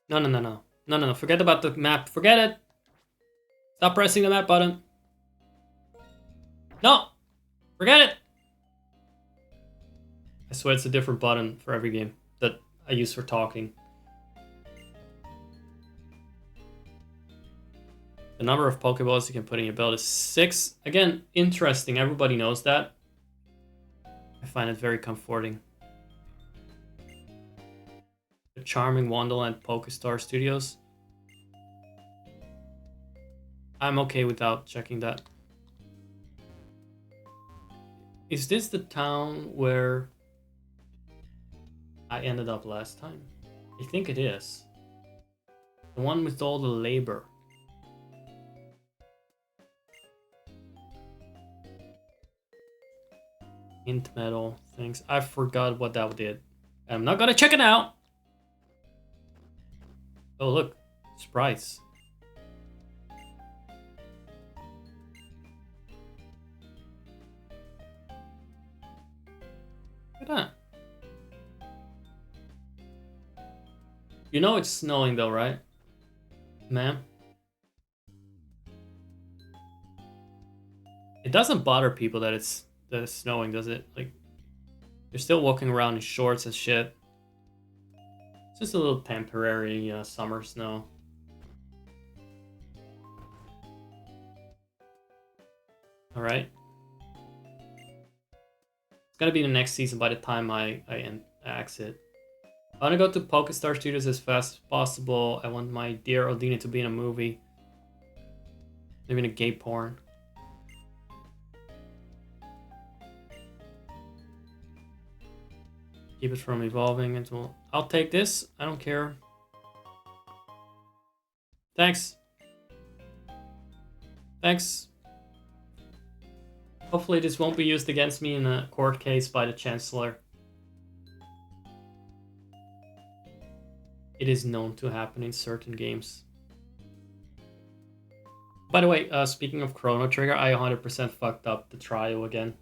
No, no, no, no. No, no, no. Forget about the map. Forget it. Stop pressing the map button. No! Forget it! I swear it's a different button for every game that I use for talking. The number of Pokeballs you can put in your belt is 6. Again, interesting. Everybody knows that. I find it very comforting. The charming Wonderland Pokestar Studios. I'm okay without checking that. Is this the town where I ended up last time? I think it is. The one with all the labor. Int metal things. I forgot what that did. I'm not gonna check it out. Oh look, sprites. Look at that. You know it's snowing though, right? Ma'am? It doesn't bother people that it's snowing, does it? Like, they're still walking around in shorts and shit. It's just a little temporary summer snow. Alright. It's gonna be the next season by the time I exit. I wanna go to Pokestar Studios as fast as possible. I want my dear Odina to be in a movie. Maybe in a gay porn. Keep it from evolving into... I'll take this. I don't care. Thanks. Thanks. Hopefully this won't be used against me in a court case by the Chancellor. It is known to happen in certain games. By the way, speaking of Chrono Trigger, I 100% fucked up the trial again.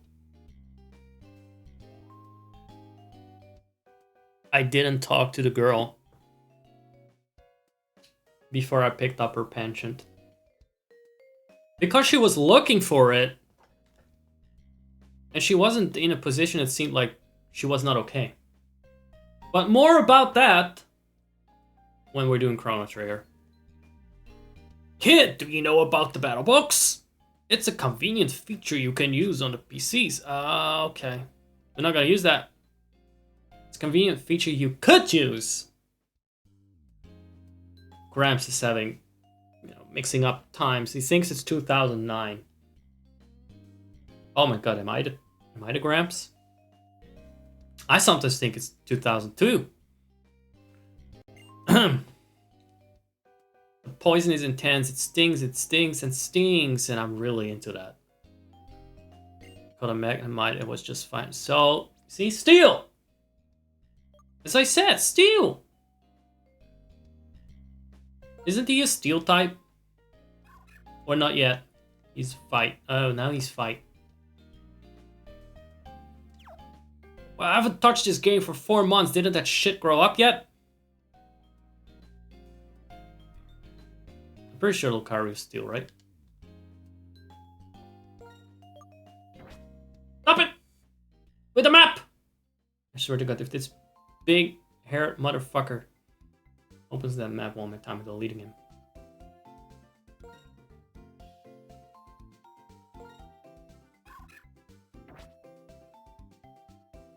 I didn't talk to the girl before I picked up her penchant. Because she was looking for it, and she wasn't in a position it seemed like she was not okay. But more about that when we're doing Chrono Trigger. Kid, do you know about the battle books? It's a convenient feature you can use on the PCs. Okay. We're not gonna use that. It's a convenient feature you could use. Gramps is having, mixing up times. He thinks it's 2009. Oh my god, am I the Gramps? I sometimes think it's 2002. The poison is intense. It stings, and stings, and I'm really into that. Got a Magnemite, it was just fine. So, see, Steel! As I said, Steel! Isn't he a Steel type? Or not yet? He's Fight. Oh, now he's Fight. Well, I haven't touched this game for 4 months. Didn't that shit grow up yet? I'm pretty sure Lucario is Steel, right? Stop it! With the map! I swear to god, if this big haired motherfucker opens that map one more time, I'm deleting him.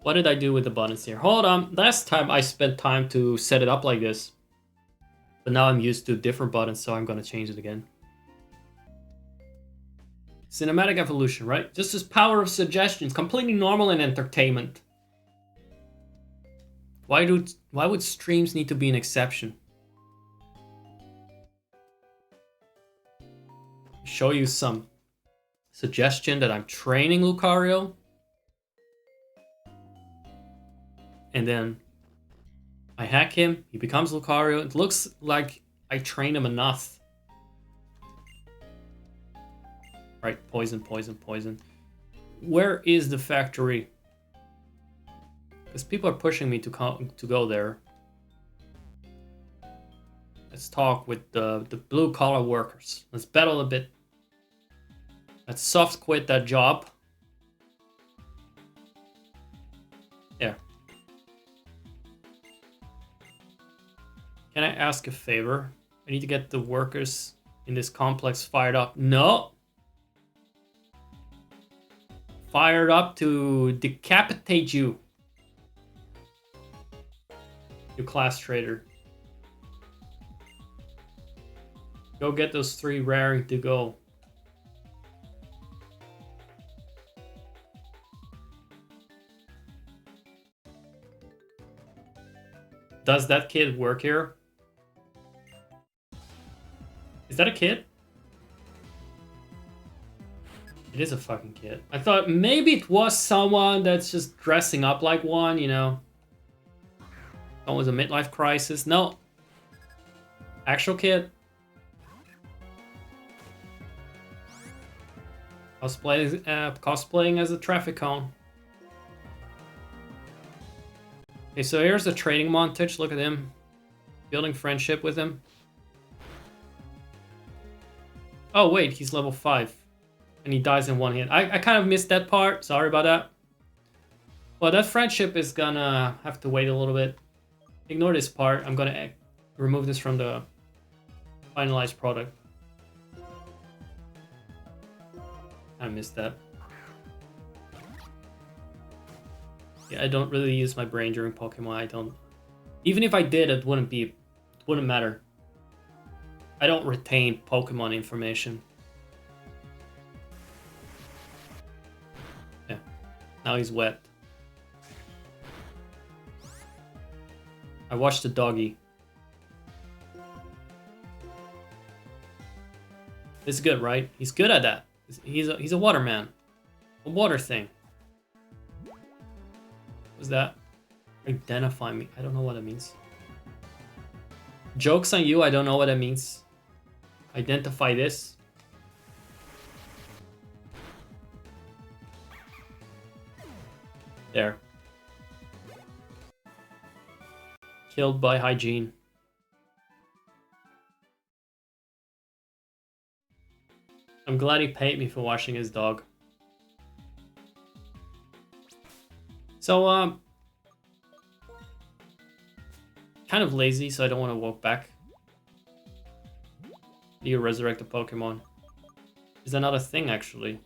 What did I do with the buttons here? Hold on. Last time I spent time to set it up like this. But now I'm used to different buttons, so I'm gonna change it again. Cinematic evolution, right? Just this power of suggestions. Completely normal in entertainment. Why would streams need to be an exception? Show you some suggestion that I'm training Lucario. And then I hack him, he becomes Lucario. It looks like I train him enough. Right, poison, poison, poison. Where is the factory? Because people are pushing me to go there. Let's talk with the blue collar workers. Let's battle a bit. Let's soft quit that job. There. Can I ask a favor? I need to get the workers in this complex fired up. No! Fired up to decapitate you. You class traitor. Go get those 3 raring to go. Does that kid work here? Is that a kid? It is a fucking kid. I thought maybe it was someone that's just dressing up like one, you know. Someone with a midlife crisis. No. Actual kid. Cosplaying as a traffic cone. Okay, so here's the training montage. Look at him. Building friendship with him. Oh, wait, he's level 5. And he dies in 1 hit. I kind of missed that part. Sorry about that. Well, that friendship is gonna have to wait a little bit. Ignore this part. I'm gonna remove this from the finalized product. I missed that. Yeah, I don't really use my brain during Pokemon. I don't. Even if I did, it wouldn't matter. I don't retain Pokemon information. Yeah. Now he's wet. I watched the doggy. It's good, right? He's good at that. He's a waterman. A water thing. What's that? Identify me. I don't know what it means. Joke's on you. I don't know what it means. Identify this. There. Killed by hygiene. I'm glad he paid me for washing his dog. So, kind of lazy, so I don't want to walk back. Do you resurrect a Pokemon? Is that not a thing, actually?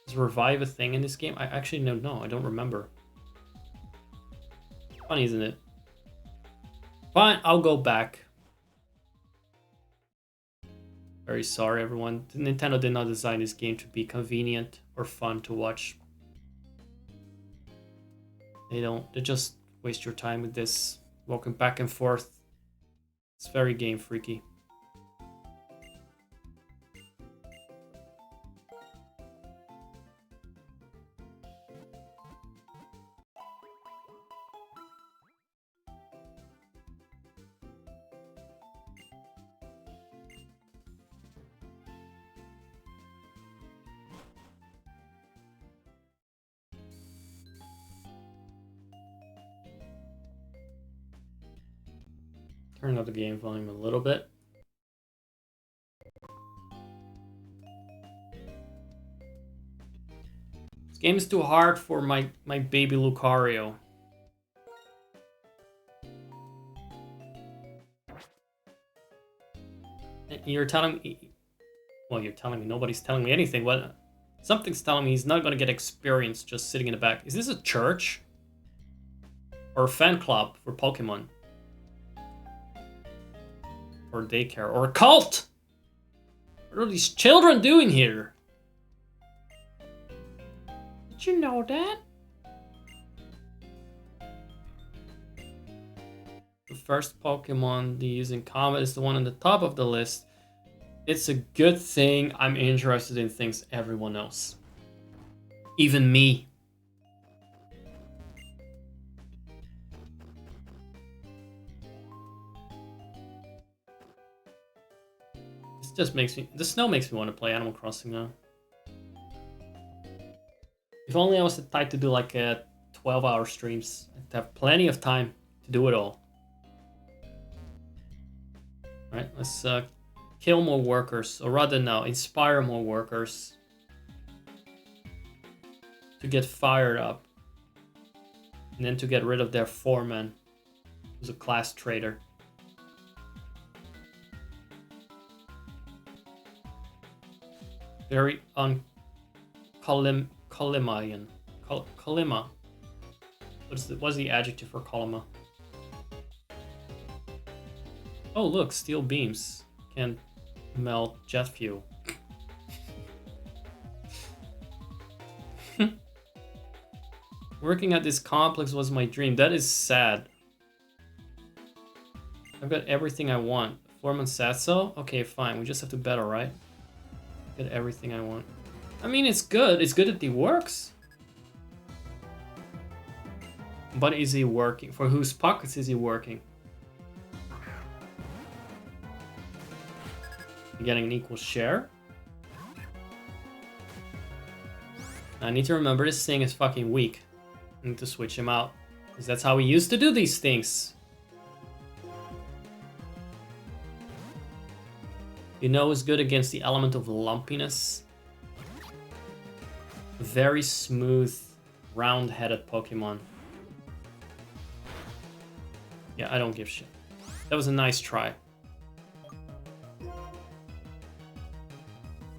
Is revive a thing in this game? I actually don't know. I don't remember. Funny, isn't it? Fine, I'll go back. Very sorry, everyone. Nintendo did not design this game to be convenient or fun to watch. They just waste your time with this, walking back and forth. It's very game freaky. Turn up the game volume a little bit. This game is too hard for my baby Lucario. You're telling me... Well, you're telling me nobody's telling me anything. What? Something's telling me he's not gonna get experience just sitting in the back. Is this a church? Or a fan club for Pokemon? Or daycare, or a cult! What are these children doing here? Did you know that? The first Pokemon they use in combat is the one on the top of the list. It's a good thing I'm interested in things everyone else. Even me. Just makes me... The snow makes me want to play Animal Crossing now. If only I was the type to do like 12-hour streams. I'd have plenty of time to do it all. Right, let's kill more workers, or rather no, inspire more workers to get fired up. And then to get rid of their foreman, who's a class traitor. Very Collimayan. Collima. What's the adjective for Collima? Oh look, steel beams can melt jet fuel. Working at this complex was my dream. That is sad. I've got everything I want. Foreman said so? Okay, fine. We just have to battle, right? Get everything I want. I mean, it's good. It's good that he works. But is he working? For whose pockets is he working? You getting an equal share? I need to remember this thing is fucking weak. I need to switch him out. Because that's how we used to do these things. You know who's good against the element of lumpiness? Very smooth, round-headed Pokemon. Yeah, I don't give shit. That was a nice try.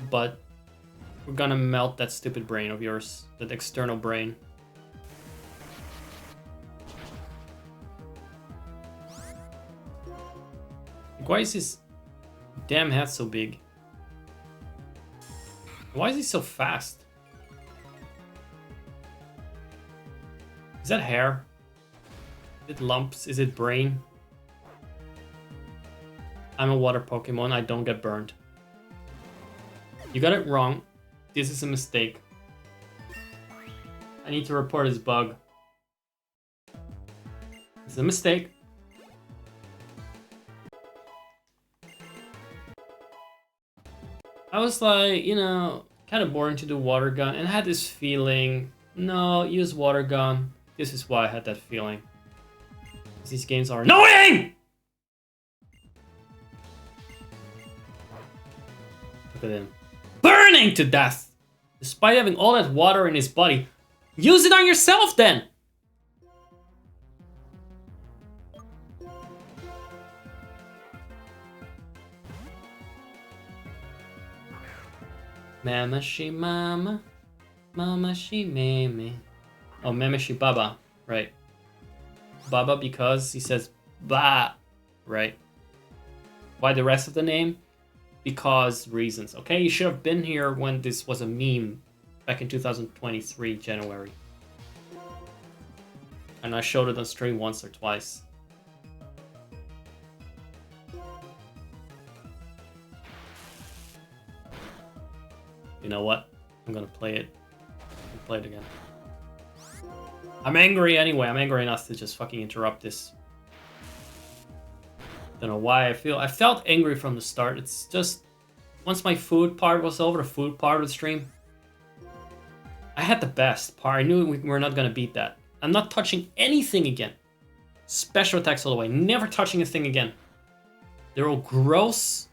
But we're gonna melt that stupid brain of yours. That external brain. Why is his damn head so big? Why is he so fast? Is that hair? Is it lumps? Is it brain? I'm a water Pokemon. I don't get burned. You got it wrong. This is a mistake. I need to report this bug. It's a mistake. I was like, you know, kind of boring to do water gun, and I had this feeling, no, use water gun. This is why I had that feeling. These games are annoying! Look at him. Burning to death! Despite having all that water in his body. Use it on yourself then! Mama she mama, mama she meme. Oh, meme she baba, right. Baba because he says ba, right? Why the rest of the name? Because reasons, okay? You should have been here when this was a meme back in 2023, January. And I showed it on stream once or twice. You know what? I'm gonna play it. Play it again. I'm angry anyway. I'm angry enough to just fucking interrupt this. Don't know why I felt angry from the start. It's just once my food part was over, the food part of the stream, I had the best part. I knew we were not gonna beat that. I'm not touching anything again. Special attacks all the way. Never touching a thing again. They're all gross.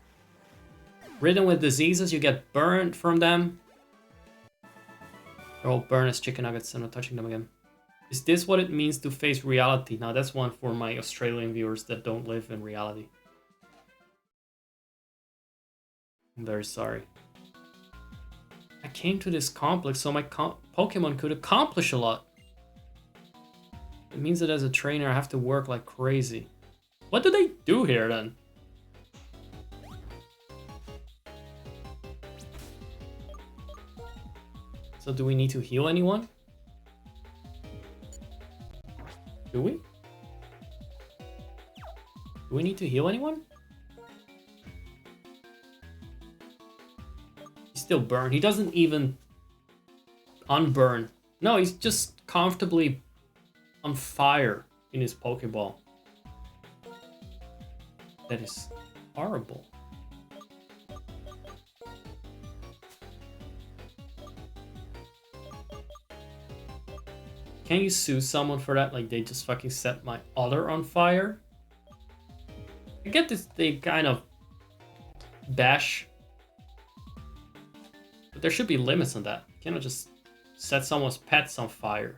Ridden with diseases, you get burned from them. They're all burned as chicken nuggets. I'm not touching them again. Is this what it means to face reality? Now that's one for my Australian viewers that don't live in reality. I'm very sorry. I came to this complex so my Pokemon could accomplish a lot. It means that as a trainer I have to work like crazy. What do they do here then? So do we need to heal anyone? Do we? Do we need to heal anyone? He's still burned. He doesn't even unburn. No, he's just comfortably on fire in his Pokeball. That is horrible. Can you sue someone for that? Like, they just fucking set my other on fire? I get this, they kind of bash. But there should be limits on that. You cannot just set someone's pets on fire.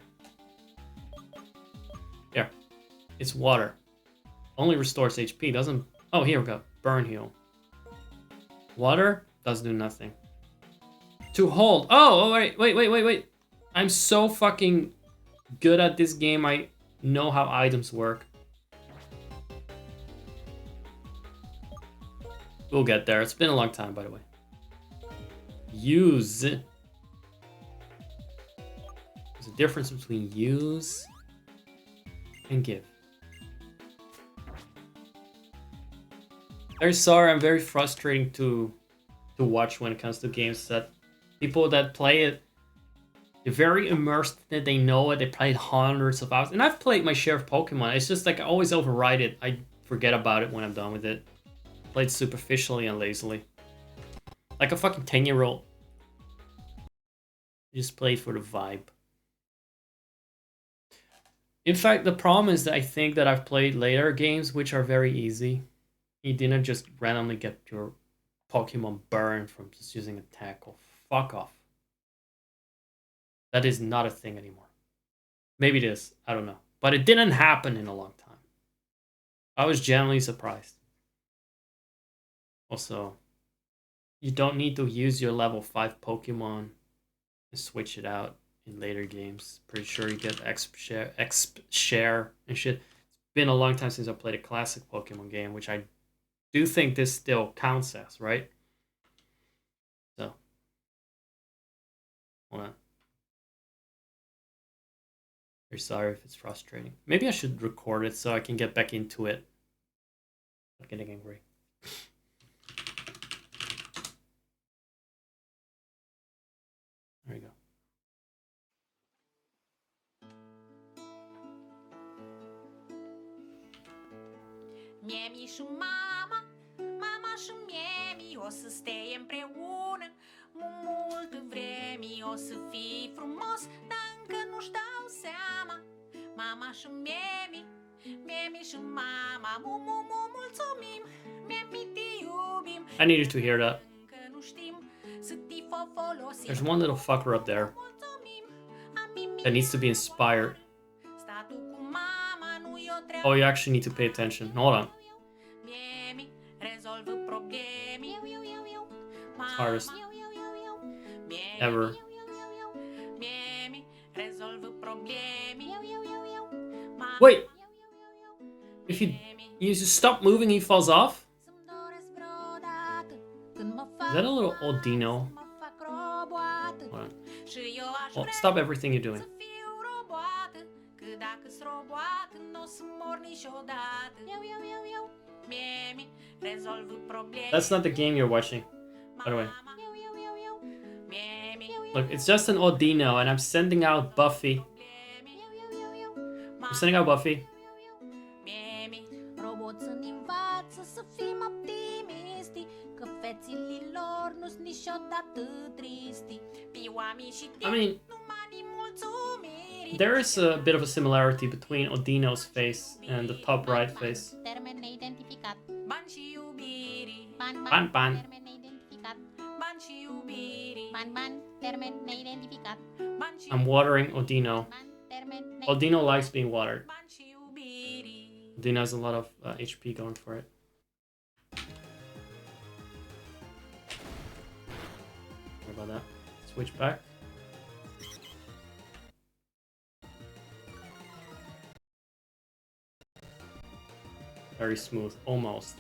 Here. It's water. Only restores HP, doesn't... Oh, here we go. Burn heal. Water does do nothing. To hold. Oh, wait. I'm so fucking good at this game. I know how items work. We'll get there. It's been a long time, by the way. Use. There's a difference between use and give. Very sorry, I'm very frustrating to watch when it comes to games that people that play it, they're very immersed in it, they know it, they played hundreds of hours. And I've played my share of Pokemon. It's just like I always override it. I forget about it when I'm done with it. Played superficially and lazily. Like a fucking 10-year-old. Just played for the vibe. In fact, the problem is that I think that I've played later games which are very easy. You didn't just randomly get your Pokemon burned from just using a tackle. Fuck off. That is not a thing anymore. Maybe it is. I don't know. But it didn't happen in a long time. I was genuinely surprised. Also, you don't need to use your level 5 Pokemon and switch it out in later games. Pretty sure you get exp share and shit. It's been a long time since I played a classic Pokemon game, which I do think this still counts as, right? So, hold on. Very sorry if it's frustrating. Maybe I should record it so I can get back into it. Not getting angry. There you go. Mie-mi și mama și mie-mi o să stea împreună mult vreme, o să fii frumos, dar încă nu-și dau seama. Mama și mie-mi și mama, mulțumim, mie-mi te iubim. I needed to hear that. There's one little fucker up there that needs to be inspired. Oh, you actually need to pay attention. Hold on. Hardest ever. Wait! If you just stop moving, he falls off? Is that a little Odino? Hold on. Well, stop everything you're doing. That's not the game you're watching, by the way. Look, it's just an Odino, and I'm sending out Buffy. I'm sending out Buffy. I mean, there is a bit of a similarity between Odino's face and the top right face. Ban ban. I'm watering Odino. Odino likes being watered. Odino has a lot of HP going for it. Sorry about that. Switch back. Very smooth, almost.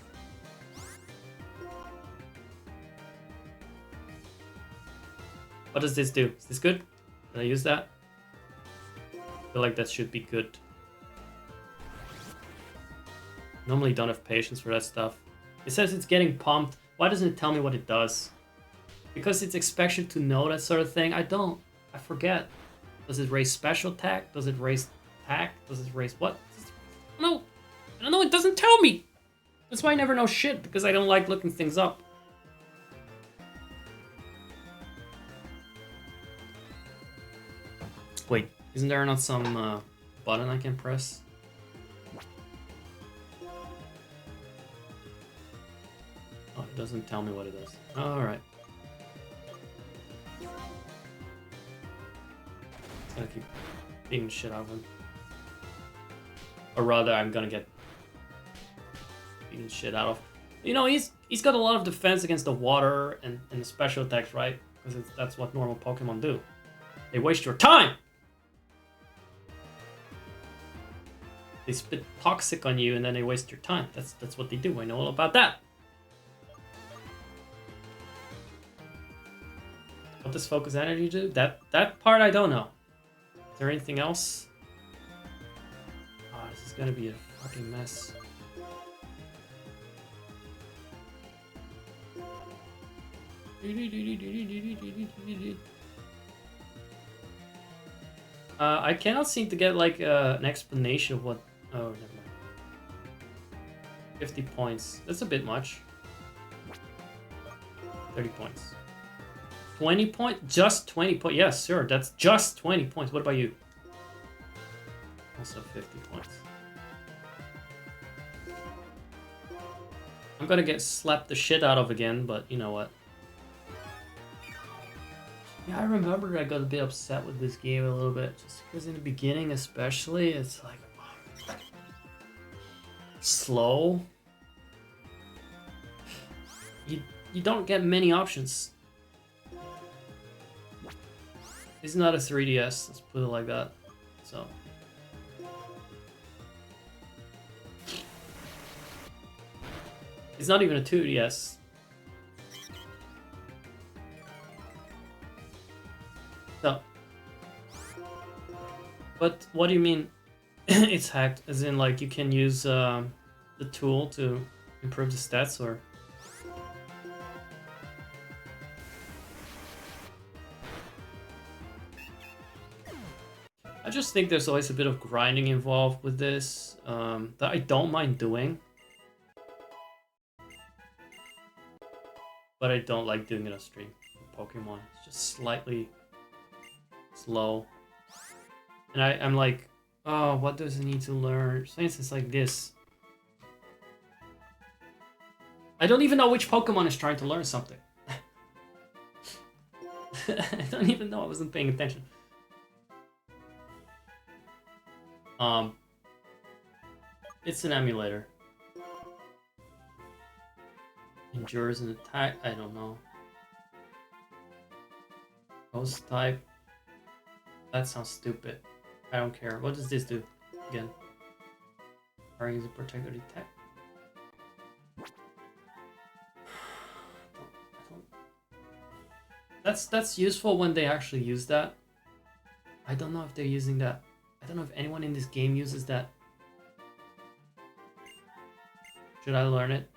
What does this do? Is this good? Can I use that? I feel like that should be good. Normally don't have patience for that stuff. It says it's getting pumped. Why doesn't it tell me what it does? Because it's expected to know that sort of thing. I don't. I forget. Does it raise special attack? Does it raise attack? Does it raise what? No. I don't know. It doesn't tell me. That's why I never know shit, because I don't like looking things up. Wait, isn't there not some button I can press? Oh, It doesn't tell me what it does. Alright. Just gonna keep beating the shit out of him. Or rather, I'm gonna get beaten shit out of. You know, he's got a lot of defense against the water and the special attacks, right? Because that's what normal Pokemon do. They waste your time! They spit toxic on you and then they waste your time. That's what they do. I know all about that. What does focus energy do? That part I don't know. Is there anything else? Oh, this is gonna be a fucking mess. I cannot seem to get like an explanation of what. Oh, never mind. 50 points. That's a bit much. 30 points. 20 points? Just 20 points. Yes, sure. That's just 20 points. What about you? Also 50 points. I'm gonna get slapped the shit out of again, but you know what? Yeah, I remember I got a bit upset with this game a little bit, just because in the beginning especially, it's like slow. You don't get many options. It's not a 3DS, let's put it like that. So it's not even a 2DS. So, but what do you mean it's hacked? As in, like, you can use the tool to improve the stats, or? I just think there's always a bit of grinding involved with this that I don't mind doing. But I don't like doing it on stream. Pokemon, it's just slightly slow. And I'm like, oh, what does it need to learn? For instance, like this. I don't even know which Pokemon is trying to learn something. I don't even know, I wasn't paying attention. It's an emulator. Endures an attack, I don't know. Ghost type. That sounds stupid. I don't care. What does this do? Again. Are you the protector detect? That's useful when they actually use that. I don't know if they're using that. I don't know if anyone in this game uses that. Should I learn it?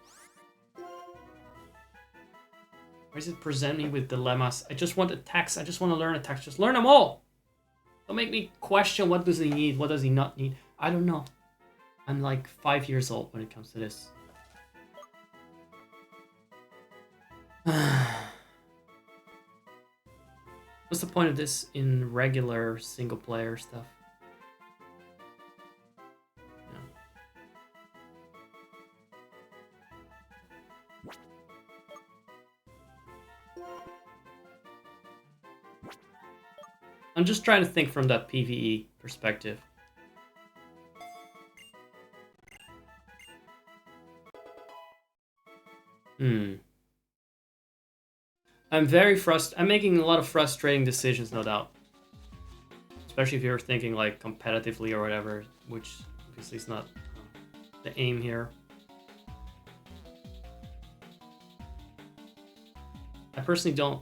Or is it present me with dilemmas? I just want attacks. I just want to learn attacks. Just learn them all. Don't make me question what does he need, what does he not need. I don't know. I'm like 5 years old when it comes to this. What's the point of this in regular single player stuff? I'm just trying to think from that PvE perspective. I'm making a lot of frustrating decisions, no doubt. Especially if you're thinking like competitively or whatever, which obviously is not the aim here. I personally don't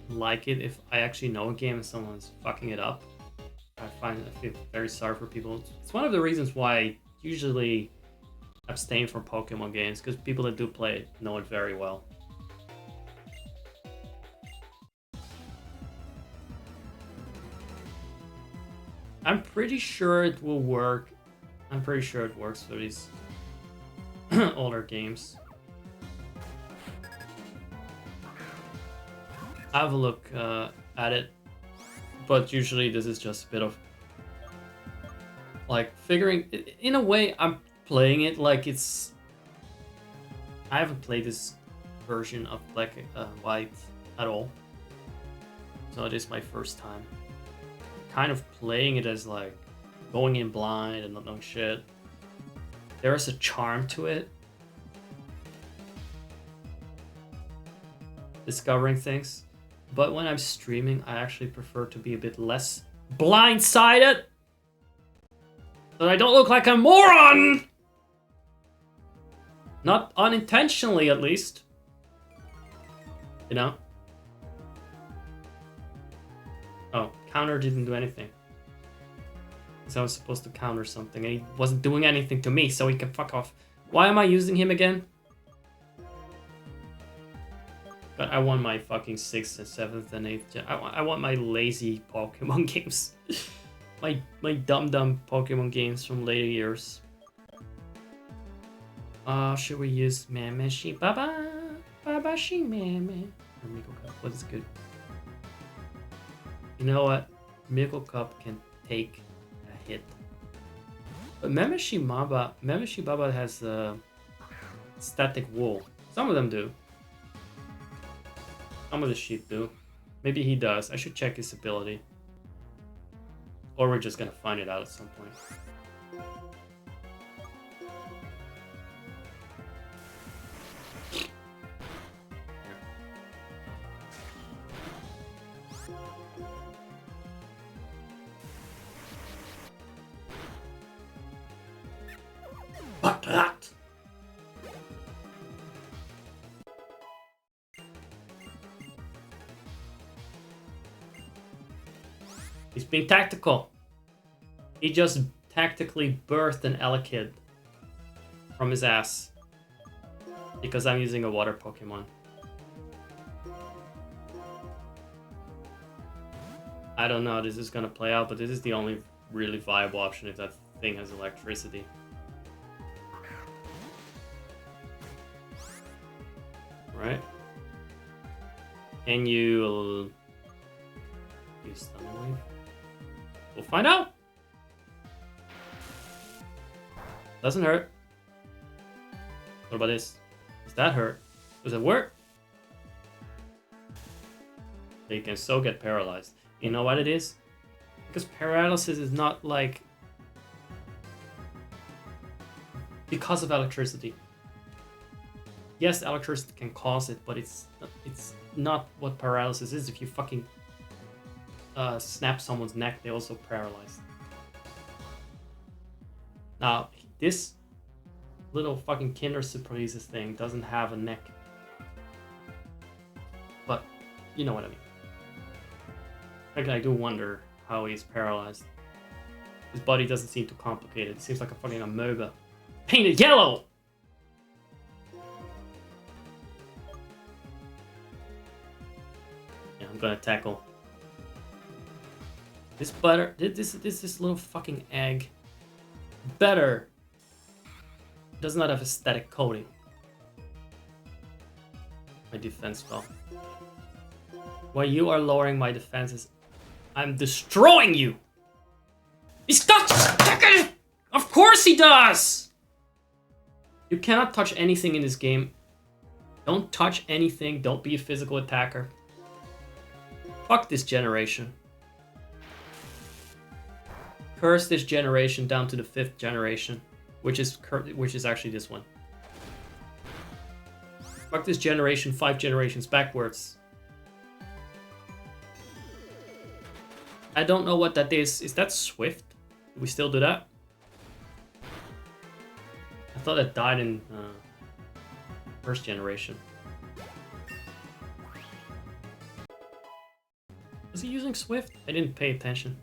like it if I actually know a game and someone's fucking it up. I feel very sorry for people. It's one of the reasons why I usually abstain from Pokemon games, because people that do play it know it very well. I'm pretty sure it will work. I'm pretty sure it works for these older games. Have a look at it, but usually this is just a bit of like figuring. In a way, I'm playing it like I haven't played this version of Black White at all, so it is my first time. Kind of playing it as like going in blind and not knowing shit. There is a charm to it. Discovering things. But when I'm streaming, I actually prefer to be a bit less blindsided. So I don't look like a moron! Not unintentionally, at least. You know? Oh, counter didn't do anything. Because I was supposed to counter something, and he wasn't doing anything to me, so he can fuck off. Why am I using him again? But I want my fucking 6th and 7th and 8th gen. I want my lazy Pokemon games. my dumb Pokemon games from later years. Should we use Mameshi Baba? Baba Shi Mame. Or Miko Cup. What is good? You know what? Miko Cup can take a hit. But Mameshi Baba has static wool. Some of them do. Some of the sheep do. Maybe he does. I should check his ability. Or we're just gonna find it out at some point. Fuck that! He's being tactical. He just tactically birthed an Elekid from his ass. Because I'm using a water Pokemon. I don't know how this is gonna play out, but this is the only really viable option if that thing has electricity. Right? Can you use Thunder Wave? We'll find out. Doesn't hurt. What about this? Does that hurt? Does it work? You can so get paralyzed. You know what it is? Because paralysis is not like because of electricity. Yes, electricity can cause it, but it's not what paralysis is. If you fucking snap someone's neck, they also paralyzed. Now, this little fucking Kinder Surprises thing doesn't have a neck. But, you know what I mean. Like, I do wonder how he's paralyzed. His body doesn't seem too complicated. It seems like a fucking amoeba. Painted yellow! Yeah, I'm gonna tackle this butter. This little fucking egg. Better does not have a static coating. My defense fell. While you are lowering my defenses, I'm destroying you! He's got to. Of course he does! You cannot touch anything in this game. Don't touch anything. Don't be a physical attacker. Fuck this generation. Curse this generation down to the 5th generation, which is actually this one. Fuck this generation 5 generations backwards. I don't know what that is. Is that Swift? Do we still do that? I thought it died in 1st generation. Was he using Swift? I didn't pay attention.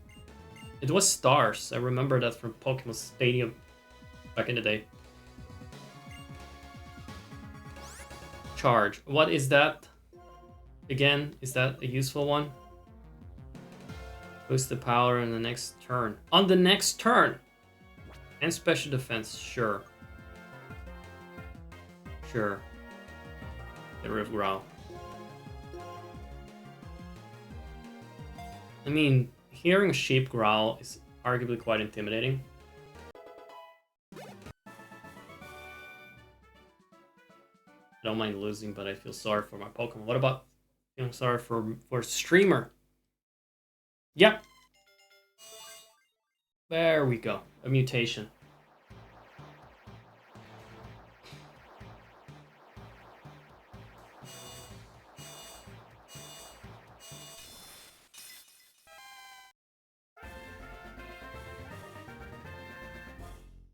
It was Stars. I remember that from Pokemon Stadium back in the day. Charge. What is that? Again, is that a useful one? Boost the power in the next turn. On the next turn! And special defense, sure. Sure. Get rid of Growl. I mean, hearing a sheep growl is arguably quite intimidating. don't mind losing, but I feel sorry for my Pokemon. What about feeling sorry for streamer? Yep. There we go. A mutation.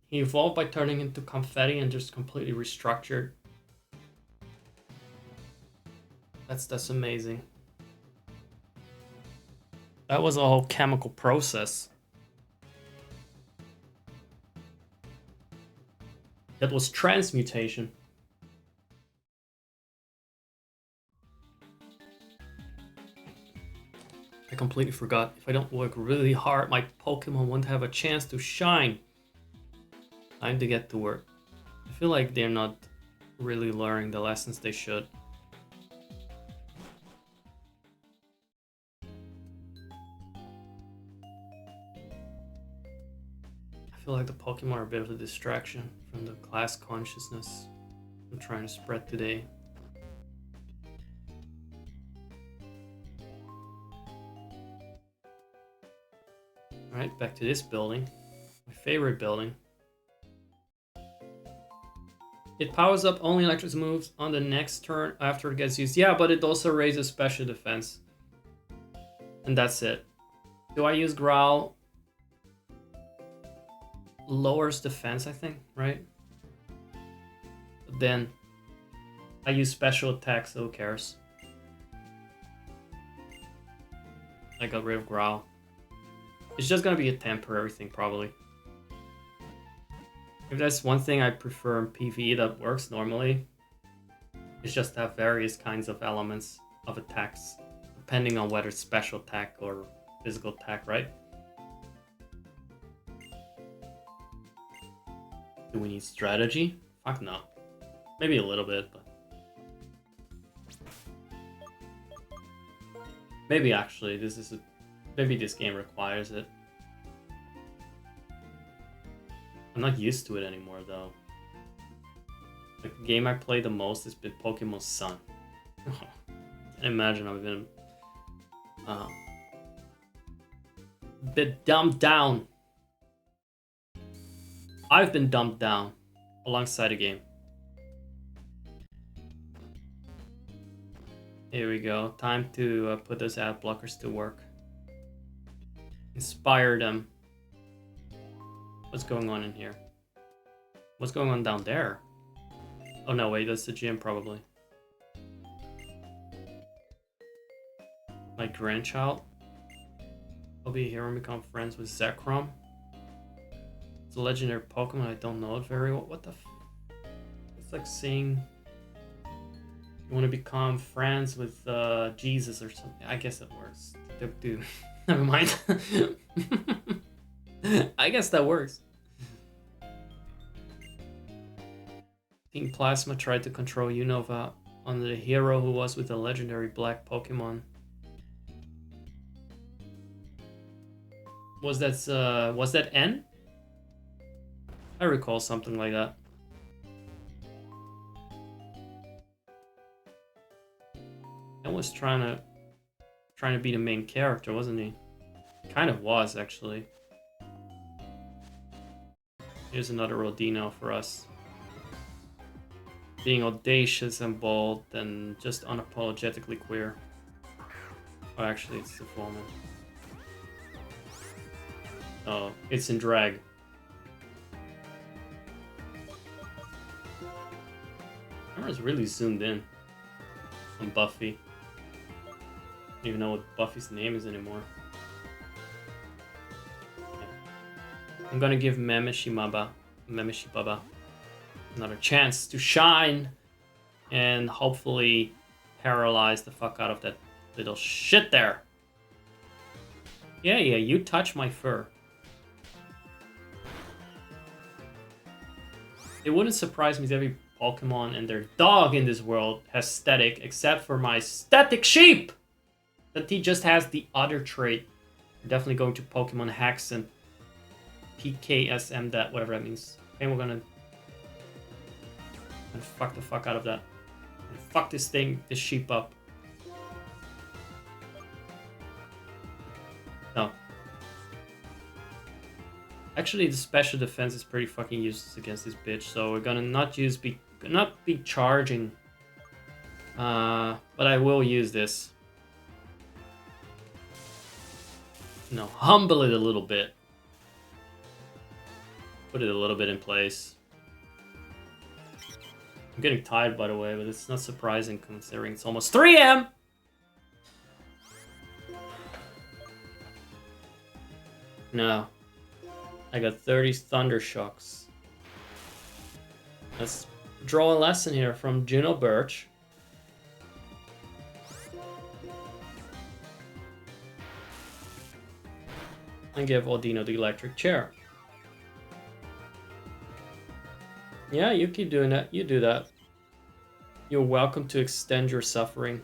He evolved by turning into confetti and just completely restructured. That's amazing. That was a whole chemical process. That was transmutation. I completely forgot. If I don't work really hard, my Pokemon won't have a chance to shine. Time to get to work. I feel like they're not really learning the lessons they should. I feel like the Pokemon are a bit of a distraction from the class consciousness I'm trying to spread today. Alright, back to this building. My favorite building. It powers up only electric moves on the next turn after it gets used. Yeah, but it also raises special defense. And that's it. Do I use Growl? Lowers defense, I think, right? But then I use special attack, so who cares? I got rid of Growl. It's just gonna be a temporary thing, probably. If that's one thing I prefer in PvE that works normally, it's just to have various kinds of elements of attacks, depending on whether it's special attack or physical attack, right? Do we need strategy? Fuck no. Maybe a little bit, but... Maybe actually, maybe this game requires it. I'm not used to it anymore, though. The game I play the most has been Pokemon Sun. Can't imagine I've been a bit dumbed down. I've been dumbed down alongside a game. Here we go. Time to put those ad blockers to work. Inspire them. What's going on in here? What's going on down there? Oh no, wait, that's the gym probably. My grandchild. I'll be here and become friends with Zekrom. It's a legendary Pokemon, I don't know it very well. What the f... It's like saying you want to become friends with Jesus or something. I guess that works. Dude, never mind. I guess that works. Team Plasma tried to control Unova on the hero who was with the legendary black Pokemon. Was that N? I recall something like that. N was trying to be the main character, wasn't he? Kind of was, actually. Here's another Rodino for us. Being audacious and bold and just unapologetically queer. Oh, actually, it's the Foreman. Oh, it's in drag. Camera's really zoomed in on Buffy. I don't even know what Buffy's name is anymore. Okay. I'm gonna give Memeshibaba another chance to shine and hopefully paralyze the fuck out of that little shit there. Yeah, you touch my fur. It wouldn't surprise me if every Pokemon and their dog in this world has static, except for my static sheep! That he just has the other trait. We're definitely going to Pokemon Hacks and PKSM that, whatever that means. Okay, we're gonna fuck the fuck out of that. Fuck this thing, this sheep up. No. Actually, the special defense is pretty fucking useless against this bitch, so we're gonna not be charging. But I will use this. No, humble it a little bit. Put it a little bit in place. I'm getting tired, by the way, but it's not surprising considering it's almost 3 AM! No. I got 30 Thunder Shocks. Let's draw a lesson here from Juno Birch. And give Odino the electric chair. Yeah, you keep doing that. You do that. You're welcome to extend your suffering.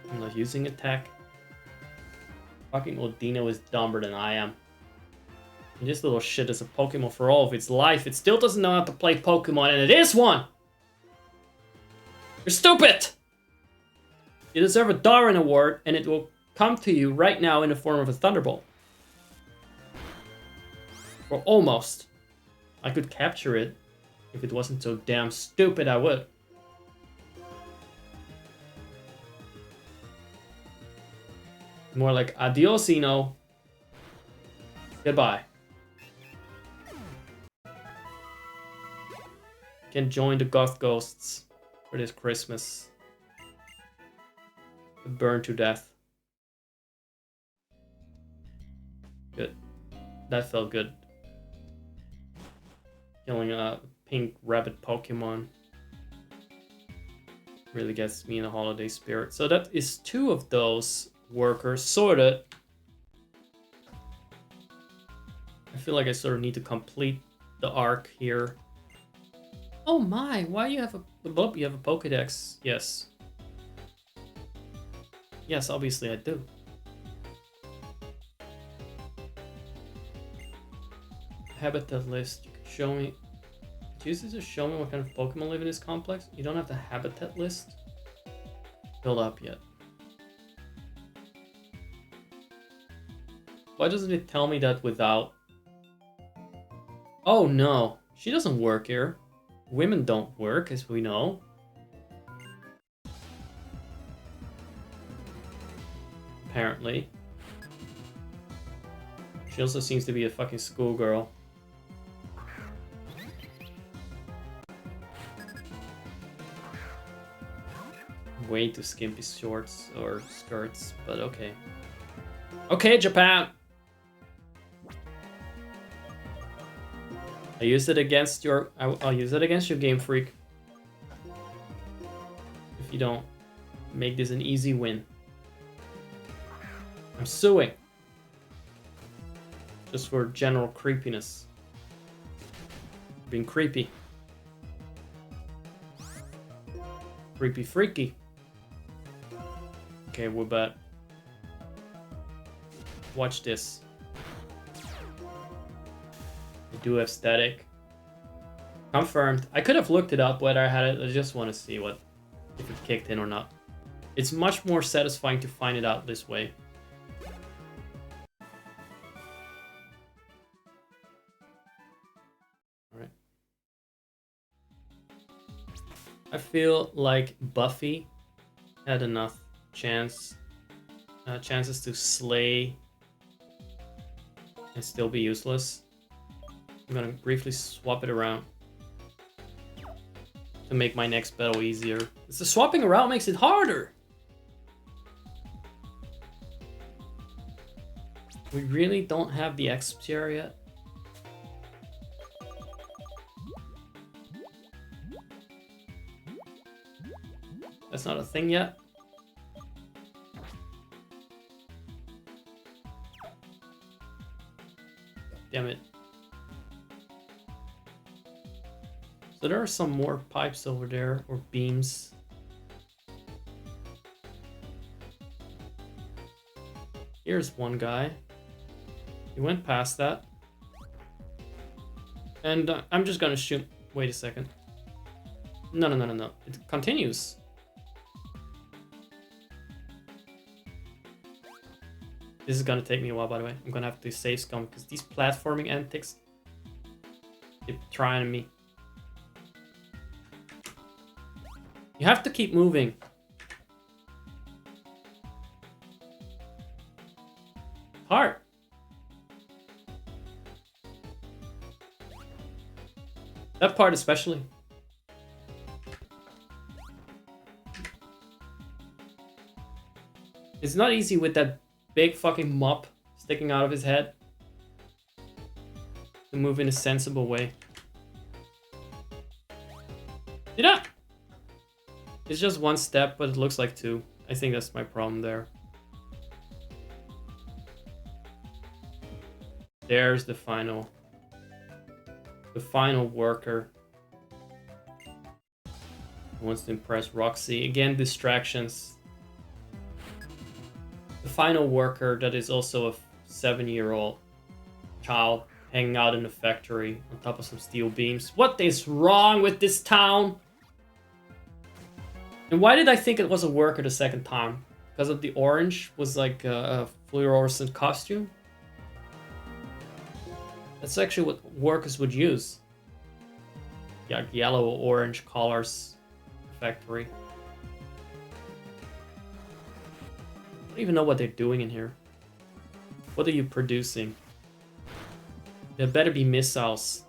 I'm not using attack. Fucking Odino is dumber than I am. And this little shit is a Pokemon for all of its life. It still doesn't know how to play Pokemon, and it is one! You're stupid! You deserve a Darwin Award, and it will come to you right now in the form of a Thunderbolt. Or almost. I could capture it. If it wasn't so damn stupid, I would. More like adiosino. Goodbye. Can join the Goth Ghosts for this Christmas. Burn to death. Good. That felt good. Killing a pink rabbit Pokemon really gets me in the holiday spirit. So that is 2 of those workers sorted. I feel like I sort of need to complete the arc here. Oh my, why you have a you have a Pokédex? Yes. Yes, obviously I do. Habitat list. You can show me. Use this to show me what kind of Pokemon live in this complex. You don't have the habitat list filled up yet. Why doesn't it tell me that without? Oh no, she doesn't work here. Women don't work, as we know. Apparently. She also seems to be a fucking schoolgirl. Way too skimpy shorts or skirts, but okay. Okay, Japan! I use it against your... I'll use it against your Game Freak. If you don't make this an easy win. I'm suing. Just for general creepiness. Being creepy. Creepy freaky. Okay, we're back. Watch this. I do have static. Confirmed. I could have looked it up whether I had it. I just want to see what if it kicked in or not. It's much more satisfying to find it out this way. Alright. I feel like Buffy had enough chances to slay and still be useless. I'm gonna briefly swap it around to make my next battle easier. It's the swapping around makes it harder. We really don't have the X-Tier yet. That's not a thing yet. Damn it. So there are some more pipes over there, or beams. Here's one guy. He went past that. And I'm just gonna shoot. Wait a second. No, no, no, no, no. It continues. This is gonna take me a while, by the way. I'm gonna have to save scum because these platforming antics keep trying me. You have to keep moving. Hard. That part especially. It's not easy with that big fucking mop sticking out of his head to move in a sensible way. Yeah. It's just one step, but it looks like two. I think that's my problem there. There's the final worker. Who wants to impress Roxy. Again, distractions. The final worker that is also a 7-year-old child hanging out in the factory on top of some steel beams. What is wrong with this town? And why did I think it was a worker the second time? Because of the orange was like a fluorescent costume? That's actually what workers would use. Yeah, yellow or orange colors. Factory. I don't even know what they're doing in here. What are you producing? There better be missiles.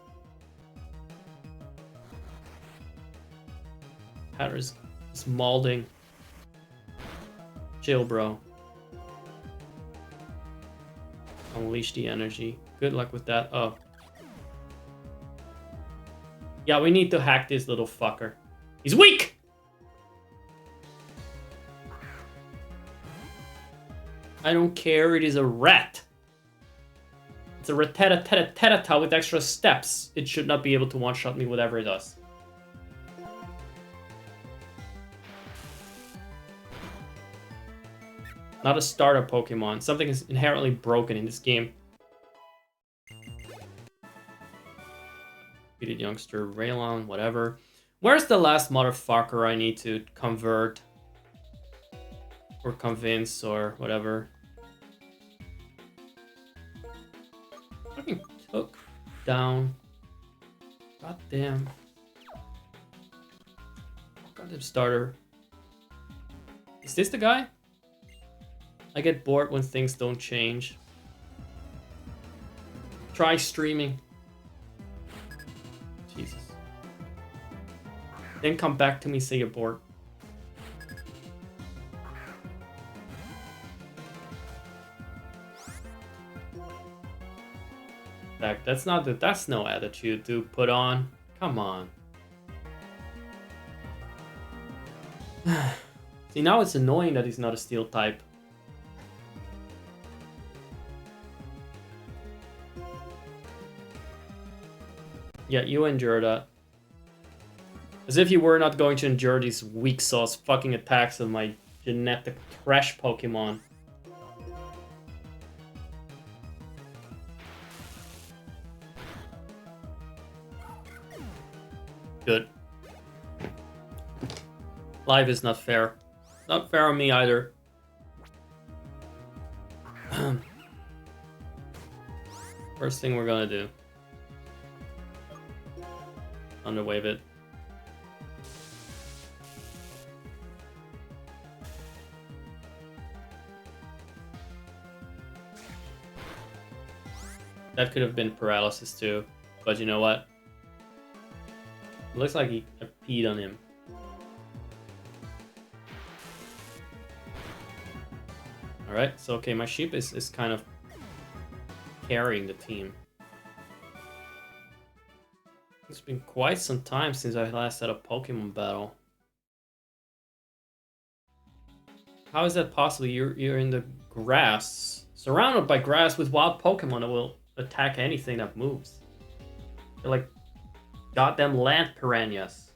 Patterns. It's molding. Chill, bro. Unleash the energy. Good luck with that. Oh. Yeah, we need to hack this little fucker. He's weak! I don't care, it is a rat. It's a ratata with extra steps. It should not be able to one-shot me, whatever it does. Not a starter Pokemon. Something is inherently broken in this game. Defeated youngster, Raylon, whatever. Where's the last motherfucker I need to convert? Or convince, or whatever. Fucking took down. Goddamn. Goddamn starter. Is this the guy? I get bored when things don't change. Try streaming. Jesus. Then come back to me, say you're bored. That's not the, that's no attitude to put on. Come on. See, now it's annoying that he's not a steel type. Yeah, you endure that. As if you were not going to endure these weak sauce fucking attacks of my genetic trash Pokemon. Good. Life is not fair. Not fair on me either. First thing we're gonna do. Underwave it. That could have been paralysis too, but you know what? It looks like I peed on him. Alright, so okay, my sheep is kind of carrying the team. It's been quite some time since I last had a Pokemon battle. How is that possible? You're in the grass, surrounded by grass with wild Pokemon that will attack anything that moves. They're like goddamn land piranhas.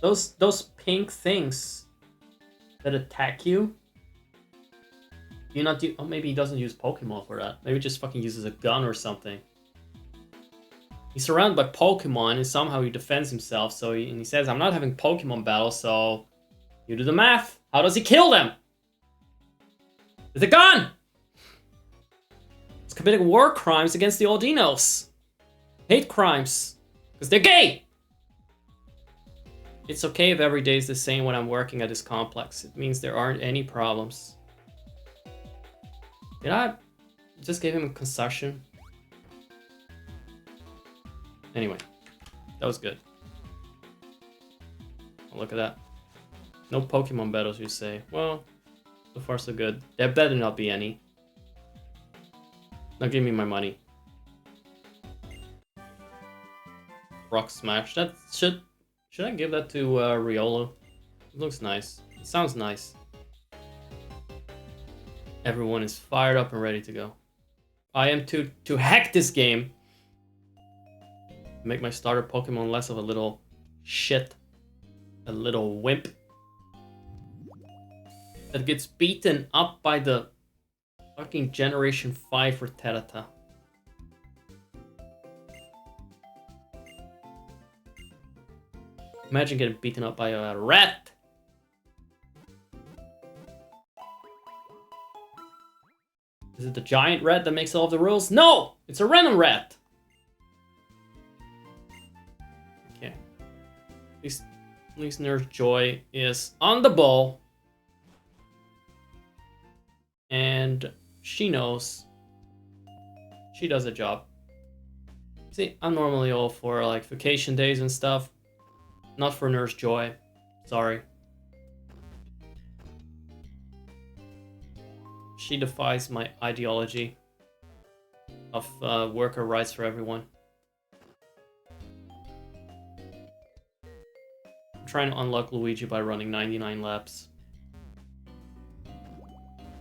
Those pink things that attack you. You not do? Oh, maybe he doesn't use Pokemon for that. Maybe he just fucking uses a gun or something. He's surrounded by Pokemon, and somehow he defends himself. So he says, I'm not having Pokemon battles, so you do the math. How does he kill them? With a gun! He's committing war crimes against the Aldinos. Hate crimes. Because they're gay! It's okay if every day is the same when I'm working at this complex. It means there aren't any problems. Did I just give him a concession? Anyway, that was good. Oh, look at that. No Pokemon battles, you say. Well, so far so good. There better not be any. Now give me my money. Rock Smash. That should I give that to Riolo? It looks nice. It sounds nice. Everyone is fired up and ready to go. I am to hack this game. Make my starter Pokemon less of a little shit. A little wimp. That gets beaten up by the fucking Generation 5 Rattata. Imagine getting beaten up by a rat! Is it the giant rat that makes all of the rules? No! It's a random rat! Okay. At least Nurse Joy is on the ball. And she knows. She does a job. See, I'm normally all for like vacation days and stuff. Not for Nurse Joy. Sorry. She defies my ideology of worker rights for everyone. I'm trying to unlock Luigi by running 99 laps.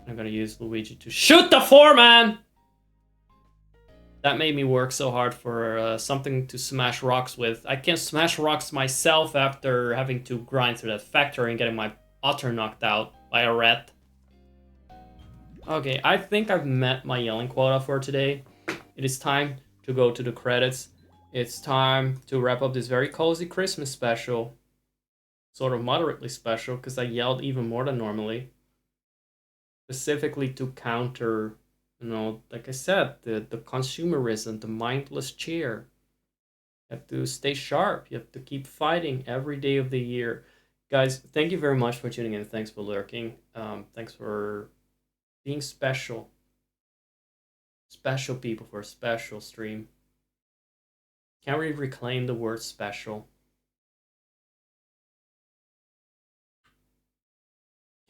I'm gonna use Luigi to shoot the foreman! That made me work so hard for something to smash rocks with. I can't smash rocks myself after having to grind through that factory and getting my otter knocked out by a rat. Okay, I think I've met my yelling quota for today. It is time to go to the credits. It's time to wrap up this very cozy Christmas special. Sort of moderately special, because I yelled even more than normally. Specifically to counter... You know, like I said, the consumerism, the mindless cheer. You have to stay sharp. You have to keep fighting every day of the year. Guys, thank you very much for tuning in. Thanks for lurking. Thanks for being special. Special people for a special stream. Can we reclaim the word special?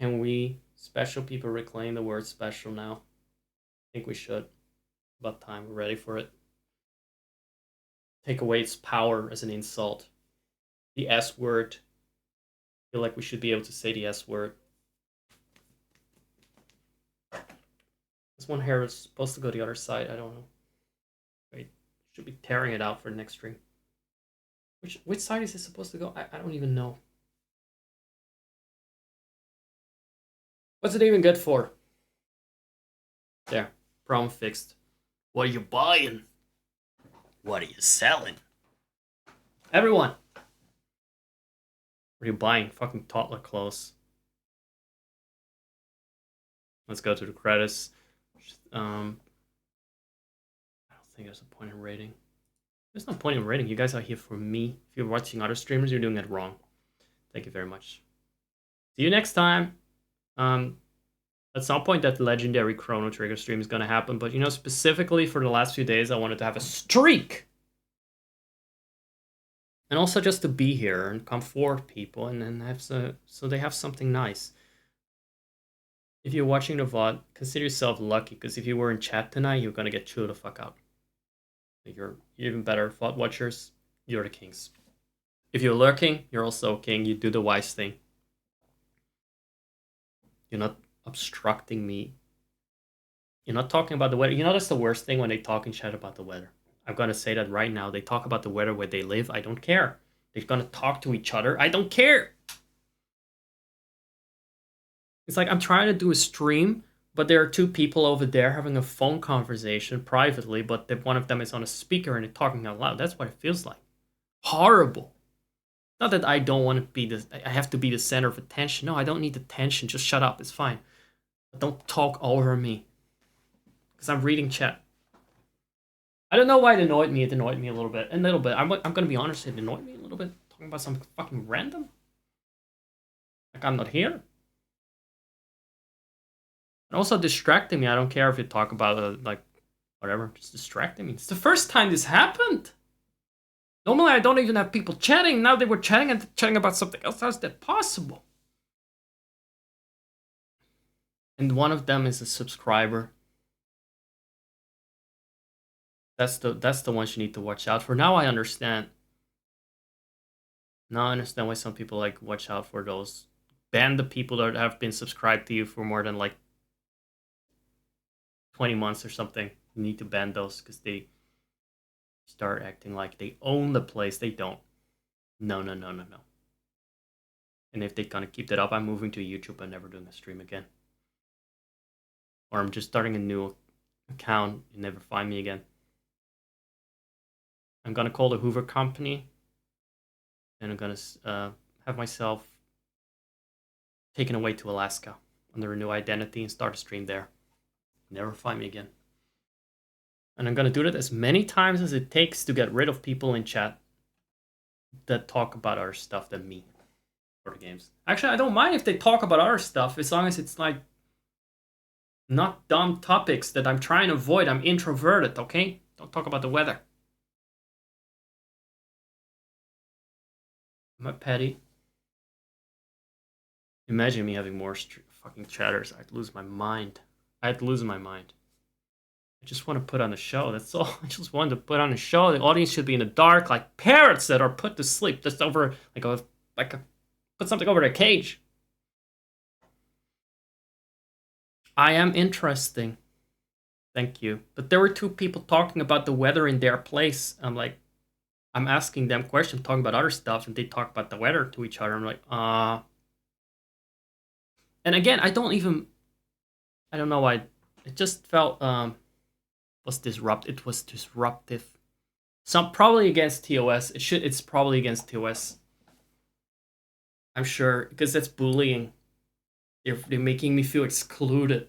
Can we, special people, reclaim the word special now? I think we should. About time. We're ready for it. Take away its power as an insult. The S word. I feel like we should be able to say the S word. This one hair is supposed to go the other side. I don't know. Wait. Should be tearing it out for the next stream. Which side is it supposed to go? I don't even know. What's it even good for? There. Problem fixed. What are you buying? What are you selling? Everyone! What are you buying? Fucking toddler clothes. Let's go to the credits. I don't think there's a point in rating. There's no point in rating. You guys are here for me. If you're watching other streamers, you're doing it wrong. Thank you very much. See you next time. At some point, that legendary Chrono Trigger stream is going to happen. But, you know, specifically for the last few days, I wanted to have a streak. And also just to be here and comfort people and then have so they have something nice. If you're watching the VOD, consider yourself lucky. Because if you were in chat tonight, you're going to get chewed the fuck out. You're even better VOD watchers. You're the kings. If you're lurking, you're also a king. You do the wise thing. You're not obstructing me. You're not talking about the weather. You know, that's the worst thing when they talk in chat about the weather. I'm going to say that right now. They talk about the weather where they live. I don't care. They're going to talk to each other. I don't care. It's like I'm trying to do a stream But there are two people over there having a phone conversation privately, but one of them is on a speaker and talking out loud. That's what it feels like. Horrible. Not that I don't want to be I have to be the center of attention. No, I don't need attention. Just shut up. It's fine. But don't talk over me. Because I'm reading chat. I don't know why it annoyed me. It annoyed me a little bit. I'm going to be honest. It annoyed me a little bit. Talking about something fucking random. Like I'm not here. And also distracting me. I don't care if you talk about like whatever. Just distracting me. It's the first time this happened. Normally I don't even have people chatting. Now they were chatting and chatting about something else. How's that possible? And one of them is a subscriber. That's the ones you need to watch out for. Now I understand. Now I understand why some people like watch out for those. Ban the people that have been subscribed to you for more than like 20 months or something. You need to ban those because they start acting like they own the place. They don't. No. And if they're gonna keep that up, I'm moving to YouTube and never doing a stream again. Or I'm just starting a new account. You never find me again. I'm gonna call the Hoover Company. And I'm gonna have myself taken away to Alaska under a new identity and start a stream there. Never find me again. And I'm gonna do that as many times as it takes to get rid of people in chat that talk about other stuff than me for the games. Actually, I don't mind if they talk about other stuff as long as it's like not dumb topics that I'm trying to avoid. I'm introverted, okay? Don't talk about the weather. Am I petty? Imagine me having more fucking chatters. I'd lose my mind. I'd lose my mind. I just want to put on a show. That's all. I just wanted to put on a show. The audience should be in the dark, like parrots that are put to sleep. Just over put something over their cage. I am interesting. Thank you. But there were two people talking about the weather in their place. I'm asking them questions, talking about other stuff, and they talk about the weather to each other. I'm like, And again, I don't know why. It just felt, was disruptive. It was disruptive. Probably against TOS. It's probably against TOS. I'm sure, because that's bullying. They're making me feel excluded.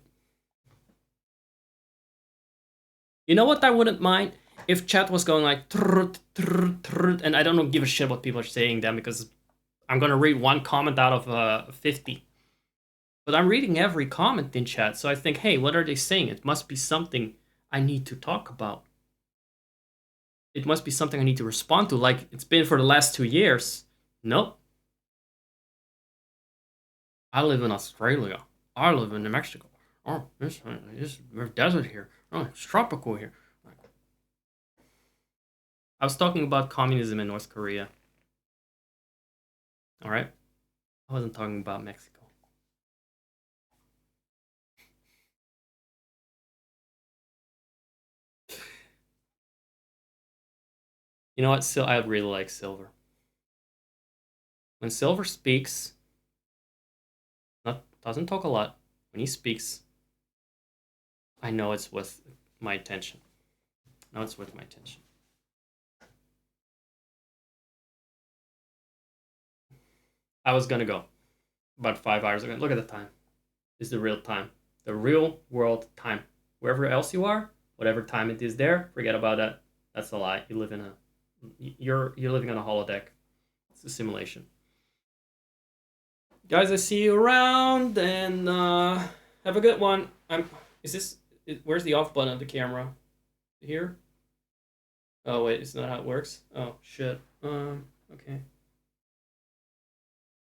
You know what I wouldn't mind? If chat was going like, and I don't give a shit what people are saying then, because I'm gonna read one comment out of 50. But I'm reading every comment in chat, so I think, hey, what are they saying? It must be something I need to talk about. It must be something I need to respond to, like it's been for the last 2 years. Nope. I live in Australia. I live in New Mexico. Oh, we're desert here. Oh, it's tropical here. I was talking about communism in North Korea. Alright? I wasn't talking about Mexico. You know what? I really like Silver. When Silver speaks, doesn't talk a lot. When he speaks, I know it's with my attention. I know it's with my attention. I was gonna go about 5 hours ago. Look at the time. This is the real time. The real world time. Wherever else you are, whatever time it is there, forget about that. That's a lie. You live in you're living on a holodeck. It's a simulation. Guys, I see you around, and have a good one. Where's the off button of the camera? Here? Oh wait, it's not how it works. Oh shit. Okay.